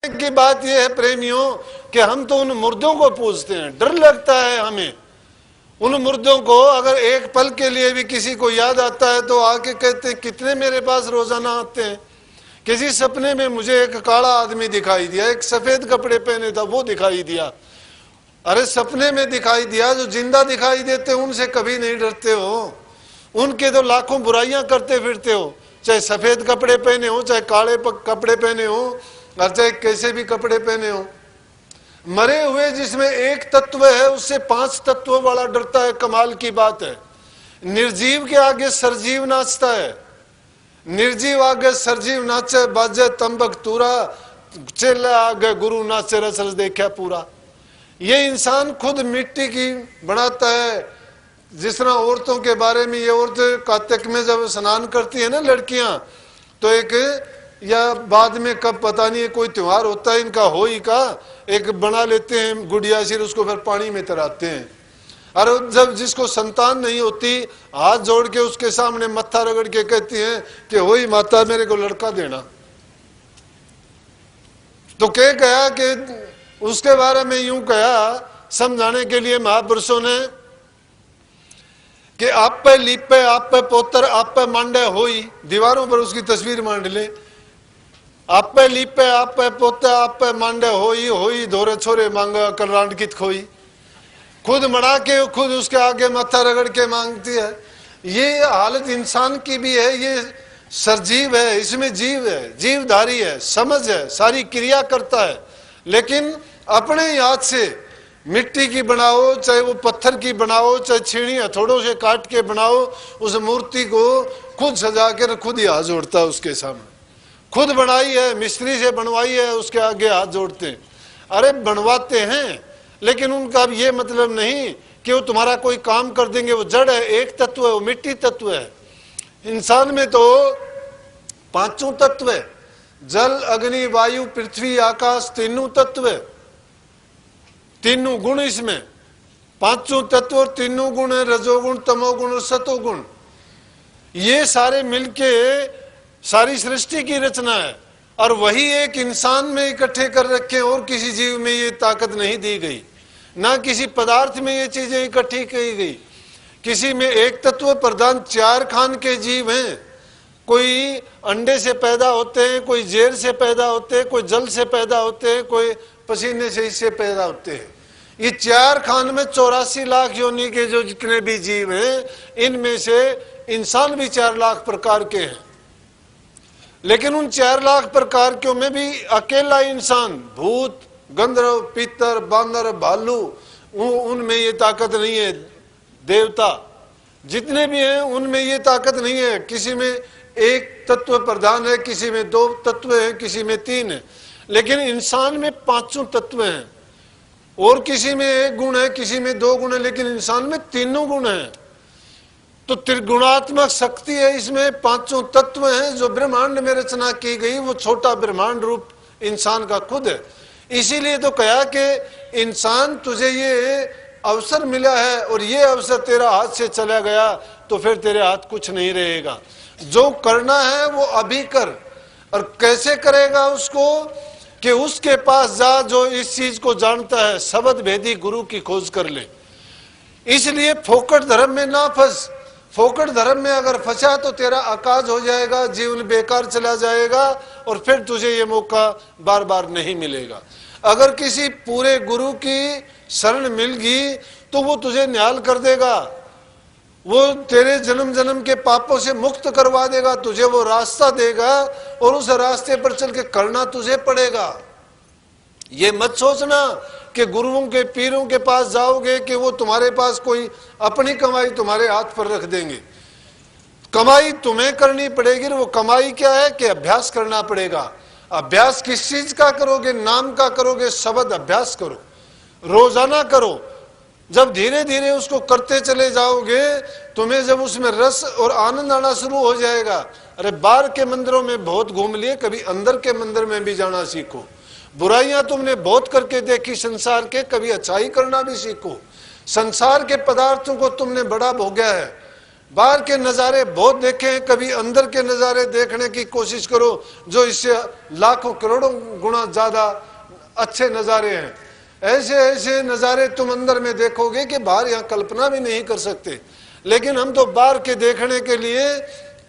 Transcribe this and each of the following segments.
की बात यह है प्रेमियों कि हम तो उन मुर्दों को पूजते हैं, डर लगता है हमें उन मुर्दों को। अगर एक पल के लिए भी किसी को याद आता है तो आके कहते हैं कितने मेरे पास रोजाना आते हैं। किसी सपने में मुझे एक काला आदमी दिखाई दिया, एक सफेद कपड़े पहने था वो दिखाई दिया। अरे सपने में दिखाई दिया, जो जिंदा दिखाई देते उनसे कभी नहीं डरते हो, उनके तो लाखों बुराइयां करते फिरते हो, चाहे सफेद कपड़े पहने हो, चाहे काले कपड़े पहने हो, और चाहे कैसे भी कपड़े पहने हो। मरे हुए जिसमें एक तत्व है उससे 5 तत्वों वाला डरता है, कमाल की बात है। निर्जीव के आगे सरजीव नाचता है, निर्जीव आगे सरजीव नाचे, बाजे तंबक तूरा, चेला आगे गुरु नाचे, रस रस देखा पूरा। ये इंसान खुद मिट्टी की बनाता है। जिस तरह औरतों के बारे में, ये औरतें कार्तिक में जब स्नान करती है ना लड़कियां, तो एक या बाद में कब पता नहीं है कोई त्योहार होता है इनका होई का, एक बना लेते हैं गुड़िया सिर, उसको फिर पानी में तराते हैं। और जब जिसको संतान नहीं होती हाथ जोड़ के उसके सामने मत्था रगड़ के कहती हैं कि होई माता मेरे को लड़का देना। तो क्या कहा कि उसके बारे में यूं कहा समझाने के लिए महापुरुषों ने कि आप पे लीपे, आप पे पोतर, आप पे मांडे होई, दीवारों पर उसकी तस्वीर मांड ले। आप पे लीपे, आप पे पोते, आप पे मांडे होई, होई धोरे छोरे मांगा कलरांड कित खोई। खुद मरा के खुद उसके आगे माथा रगड़ के मांगती है। ये हालत इंसान की भी है। ये सरजीव है, इसमें जीव है, जीवधारी है, समझ है, सारी क्रिया करता है, लेकिन अपने हाथ से मिट्टी की बनाओ, चाहे वो पत्थर की बनाओ, चाहे छीणी हथौड़ों से काट के बनाओ, उस मूर्ति को खुद सजा कर खुद ही हाथ जोड़ता है उसके सामने। खुद बनाई है, मिस्त्री से बनवाई है, उसके आगे हाथ जोड़ते हैं। अरे बनवाते हैं, लेकिन उनका अब ये मतलब नहीं कि वो तुम्हारा कोई काम कर देंगे। वो जड़ है, एक तत्व है, वो मिट्टी तत्व है। इंसान में तो 5 तत्व है, जल अग्नि वायु पृथ्वी आकाश, तीनों तत्व है, तीनों गुण इसमें। 5 तत्व और तीनों गुण है, रजोगुण तमोगुण और सतोगुण। ये सारे मिलके सारी सृष्टि की रचना है, और वही एक इंसान में इकट्ठे कर रखे। और किसी जीव में ये ताकत नहीं दी गई, ना किसी पदार्थ में ये चीजें इकट्ठी की गई। किसी में एक तत्व प्रधान 4 खान के जीव हैं। कोई अंडे से पैदा होते हैं, कोई जेर से पैदा होते हैं, कोई जल से पैदा होते हैं, कोई पसीने से इससे पैदा होते हैं। ये 4 खान में 84 लाख योनि के जो जितने भी जीव हैं, इनमें से इंसान भी 4 लाख प्रकार के हैं। लेकिन उन 4 लाख प्रकार के में भी अकेला इंसान, भूत गंधर्व पितर बांदर भालू, उनमें ये ताकत नहीं है। देवता जितने भी हैं उनमें ये ताकत नहीं है। किसी में एक तत्व प्रधान है, किसी में 2 तत्व है, किसी में 3 है, लेकिन इंसान में 5 तत्व हैं। और किसी में 1 गुण है, किसी में 2 गुण है, लेकिन इंसान में तीनों गुण हैं। तो त्रिगुणात्मक शक्ति है इसमें, 5 तत्व हैं। जो ब्रह्मांड में रचना की गई वो छोटा ब्रह्मांड रूप इंसान का खुद है। इसीलिए तो कहा कि इंसान तुझे ये अवसर मिला है और ये अवसर तेरा हाथ से चला गया तो फिर तेरे हाथ कुछ नहीं रहेगा। जो करना है वो अभी कर। और कैसे करेगा उसको, कि उसके पास जा जो इस चीज को जानता है, शब्द भेदी गुरु की खोज कर ले। इसलिए फोकट धर्म में ना फंस। फोकट धर्म में अगर फंसा तो तेरा अकाज हो जाएगा, जीवन बेकार चला जाएगा, और फिर तुझे ये मौका बार बार नहीं मिलेगा। अगर किसी पूरे गुरु की शरण मिल गई तो वो तुझे निहाल कर देगा, वो तेरे जन्म जन्म के पापों से मुक्त करवा देगा, तुझे वो रास्ता देगा और उस रास्ते पर चल के करना तुझे पड़ेगा। ये मत सोचना कि गुरुओं के पीरों के पास जाओगे कि वो तुम्हारे पास कोई अपनी कमाई तुम्हारे हाथ पर रख देंगे। कमाई तुम्हें करनी पड़ेगी। वो कमाई क्या है कि अभ्यास करना पड़ेगा। अभ्यास किस चीज का करोगे? नाम का करोगे, शब्द अभ्यास करो, रोजाना करो। जब धीरे धीरे उसको करते चले जाओगे, तुम्हें जब उसमें रस और आनंद आना शुरू हो जाएगा। अरे बाहर के मंदिरों में बहुत घूम लिए, कभी अंदर के मंदिर में भी जाना सीखो। बुराइयां तुमने बहुत करके देखी संसार के, कभी अच्छाई करना भी सीखो। संसार के पदार्थों को तुमने बड़ा भोगा है, बाहर के नज़ारे बहुत देखे हैं, कभी अंदर के नज़ारे देखने की कोशिश करो जो इससे लाखों करोड़ों गुना ज़्यादा अच्छे नज़ारे हैं। ऐसे ऐसे नज़ारे तुम अंदर में देखोगे कि बाहर यहाँ कल्पना भी नहीं कर सकते। लेकिन हम तो बाहर के देखने के लिए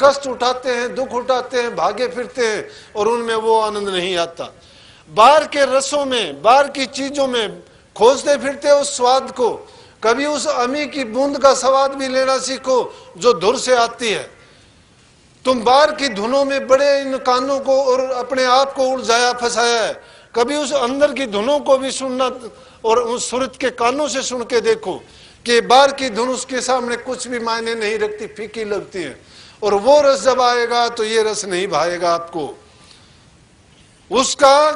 कष्ट उठाते हैं, दुख उठाते हैं, भागे फिरते हैं और उनमें वो आनंद नहीं आता। बाहर के रसों में, बाहर की चीज़ों में खोजते फिरते उस स्वाद को। कभी उस अमी की बूंद का स्वाद भी लेना सीखो जो धुर से आती है। तुम बाहर की धुनों में बड़े इन कानों को और अपने आप को उलझाया फंसाया है। कभी उस अंदर की धुनों को भी सुनना और उस सुरत के कानों से सुन के देखो कि बाहर की धुन उसके सामने कुछ भी मायने नहीं रखती, फीकी लगती है। और वो रस जब आएगा तो ये रस नहीं भाएगा आपको। उसका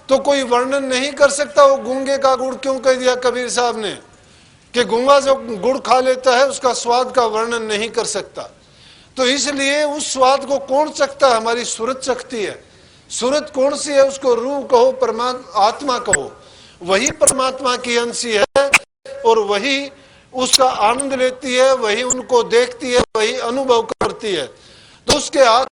तो कोई वर्णन नहीं कर सकता। वो गूंगे का गुड़ क्यों कह दिया कबीर साहब ने कि गूंगा जो गुड़ खा लेता है उसका स्वाद का वर्णन नहीं कर सकता। तो इसलिए उस स्वाद को कौन चखता है? हमारी सूरत चखती है। सूरत कौन सी है? उसको रूह कहो, परमात्मा आत्मा कहो, वही परमात्मा की अंशी है और वही उसका आनंद लेती है, वही उनको देखती है, वही अनुभव करती है। तो उसके हाथ